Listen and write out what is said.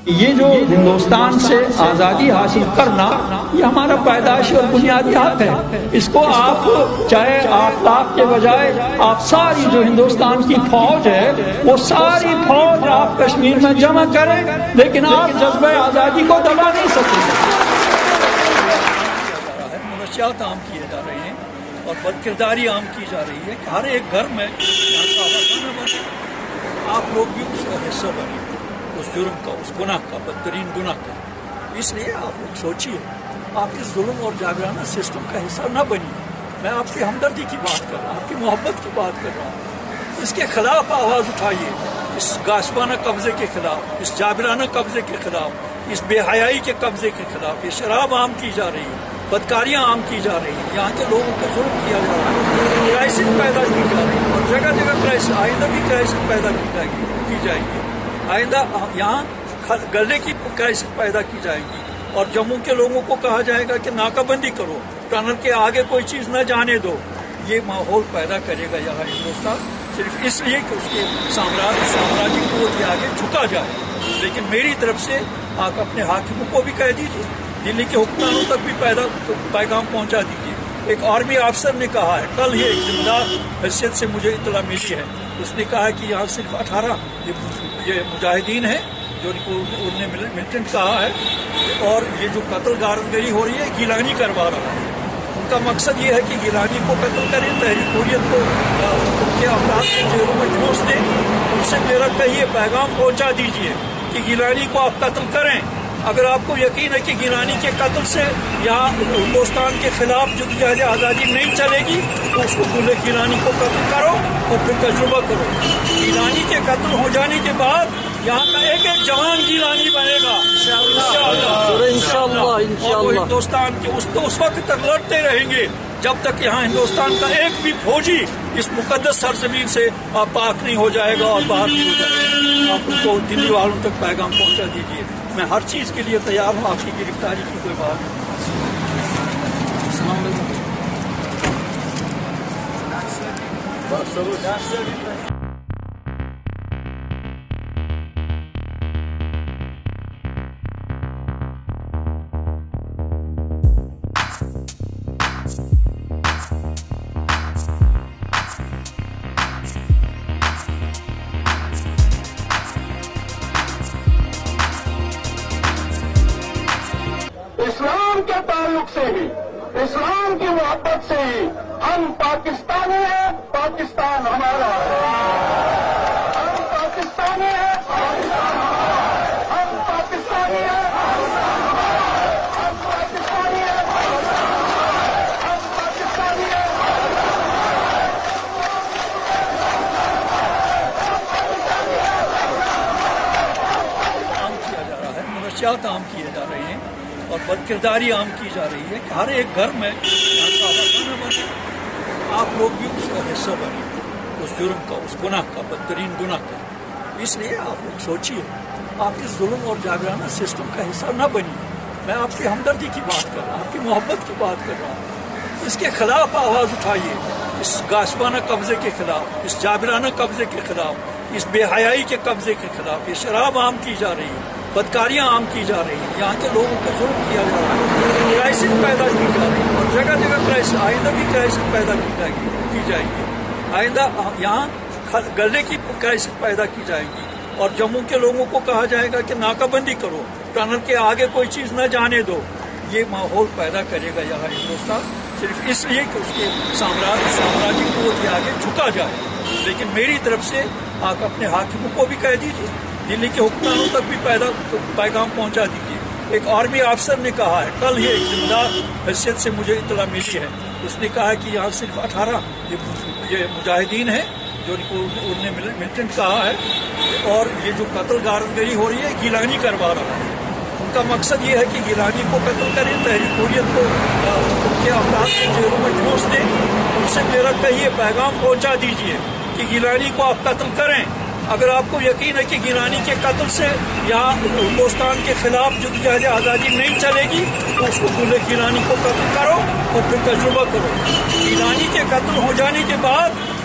یہ جو ہندوستان سے آزادی حاصل کرنا یہ ہمارا پیدائشی اور بنیادی حق ہے. اس کو آپ چاہے 8 لاکھ کے بجائے آپ ساری جو ہندوستان کی فوج ہے وہ ساری فوج آپ کشمیر میں جمع کریں لیکن آپ جذبہ آزادی کو دبا نہیں سکیں. منشیات عام کیے جا رہے ہیں اور بدکرداری عام کی جا رہی ہے کہ ہر ایک گھر میں آپ لوگ بھی اس کا حصہ بنے اس جرم کا اس گناہ کا بدترین گناہ کا. اس لیے آپ لوگ سوچیے آپ اس ظلم اور جابرانہ سسٹم کا حصہ نہ بنیے. میں آپ کی ہمدردی کی بات کر رہا ہوں آپ کی محبت کی بات کر رہا ہوں. اس کے خلاف آواز اٹھائیے اس غاصبانہ قبضے کے خلاف اس جابرانہ قبضے کے خلاف اس بے حیائی کے قبضے کے خلاف. یہ شراب عام کی جا رہی ہے بدکاریاں عام کی جا رہی ہیں یہاں کے لوگوں کو ظلم کیا جا رہا ہے کرائسس پیدا کی جا رہی ہے اور جگہ جگہ کرائسس آئندہ بھی کرائسس پیدا کی جائے گی. آئندہ یہاں گلے کی کرائسس پیدا کی جائے گی اور جموں کے لوگوں کو کہا جائے گا کہ ناکہ بندی کرو ٹنل کے آگے کوئی چیز نہ جانے دو. یہ ماحول پیدا کرے گا یہاں ہندوستان صرف اس لیے کہ اس کے سامراجی قوت کے آگے جھکا جائے. لیکن میری طرف سے آپ اپنے حاکموں کو بھی کہہ دیجیے دلی کے حکمرانوں تک بھی پیغام پہنچا دیجیے. ایک آرمی افسر نے کہا ہے کل ہی ایک ذمہ دار حیثیت سے مجھے اطلاع ملی ہے اس نے کہا کہ یہاں صرف 18 یہ مجاہدین ہیں جو انہوں نے ملیٹنٹ کہا ہے اور یہ جو قتل غارتگری ہو رہی ہے گیلانی کروا رہا ہے. ان کا مقصد یہ ہے کہ گیلانی کو قتل کریں تحریک حریت کو ان کے افراد کو جیلوں میں ٹھونس دیں. ان سے میرا کہیے پیغام پہنچا دیجیے کہ گیلانی کو آپ قتل کریں. اگر آپ کو یقین ہے کہ گیلانی کے قتل سے یہاں ہندوستان کے خلاف جدوجہد آزادی نہیں چلے گی تو اس کو گلے گیلانی کو قتل کرو اور پھر تجربہ کرو. گیلانی کے قتل ہو جانے کے بعد یہاں کا ایک ایک جوان گیلانی بنے گا انشاءاللہ. اور وہ ہندوستان کے اس وقت تک لڑتے رہیں گے جب تک یہاں ہندوستان کا ایک بھی فوجی اس مقدس سرزمین سے پاک نہیں ہو جائے گا اور باہر نہیں ہو جائے گا. آپ ان کو دلی والوں تک پیغام پہنچا دیجیے. میں ہر چیز کے لیے تیار ہوں آپ کی گرفتاری کی کوئی بات نہیں. اسلام کے تعلق سے ہی اسلام کی محبت سے ہی ہم پاکستانی ہیں پاکستان ہمارا ہے. ہم پاکستانی ہیں ہم پاکستانی ہیں ہم پاکستانی ہیں ہم پاکستانی ہیں. عام کیا جا رہا ہے منشیات عام کیے جا رہے ہیں اور بدکرداری عام کی جا رہی ہے کہ ہر ایک گھر میں آپ لوگ بھی اس کا حصہ بنے اس جرم کا اس گناہ کا بدترین گناہ کا. اس لیے آپ لوگ سوچیے آپ اس ظلم اور جابرانہ سسٹم کا حصہ نہ بنیے. میں آپ کی ہمدردی کی بات کر رہا ہوں آپ کی محبت کی بات کر رہا ہوں. اس کے خلاف آواز اٹھائیے اس غاصبانہ قبضے کے خلاف اس جابرانہ قبضے کے خلاف اس بے حیائی کے قبضے کے خلاف. یہ شراب عام کی جا رہی ہے بدکاریاں عام کی جا رہی ہیں یہاں کے لوگوں کو ظلم کیا جا رہا ہے کرائسس پیدا کی جا رہی ہے اور جگہ جگہ کرائسس آئندہ بھی کرائسس پیدا کی جائے گی. آئندہ یہاں گلے کی کرائسس پیدا کی جائے گی اور جموں کے لوگوں کو کہا جائے گا کہ ناکہ بندی کرو ٹنل کے آگے کوئی چیز نہ جانے دو. یہ ماحول پیدا کرے گا یہاں ہندوستان صرف اس لیے کہ اس کے سامراجی قوت کے آگے جھکا جائے. لیکن میری طرف سے آپ اپنے حاکموں کو بھی کہہ دیجیے دلی کے حکمرانوں تک بھی پیغام پہنچا دیجیے. ایک آرمی افسر نے کہا ہے کل ہی ایک ذمہ دار حیثیت سے مجھے اطلاع ملی ہے اس نے کہا کہ یہاں صرف 18 یہ مجاہدین ہیں جو انہوں نے ملیٹنٹ کہا ہے اور یہ جو قتل غارتگری ہو رہی ہے گیلانی کروا رہا ہے. ان کا مقصد یہ ہے کہ گیلانی کو قتل کریں تحریک حریت کو ان کے افراد کو جیلوں میں ٹھونس دیں. ان سے میرا کہیے پیغام پہنچا دیجیے کہ گیلانی کو آپ قتل کریں. اگر آپ کو یقین ہے کہ گیلانی کے قتل سے یہاں ہندوستان کے خلاف جدوجہد آزادی نہیں چلے گی تو اس کو گلے گیلانی کو قتل کرو اور پھر تجربہ کرو. گیلانی کے قتل ہو جانے کے بعد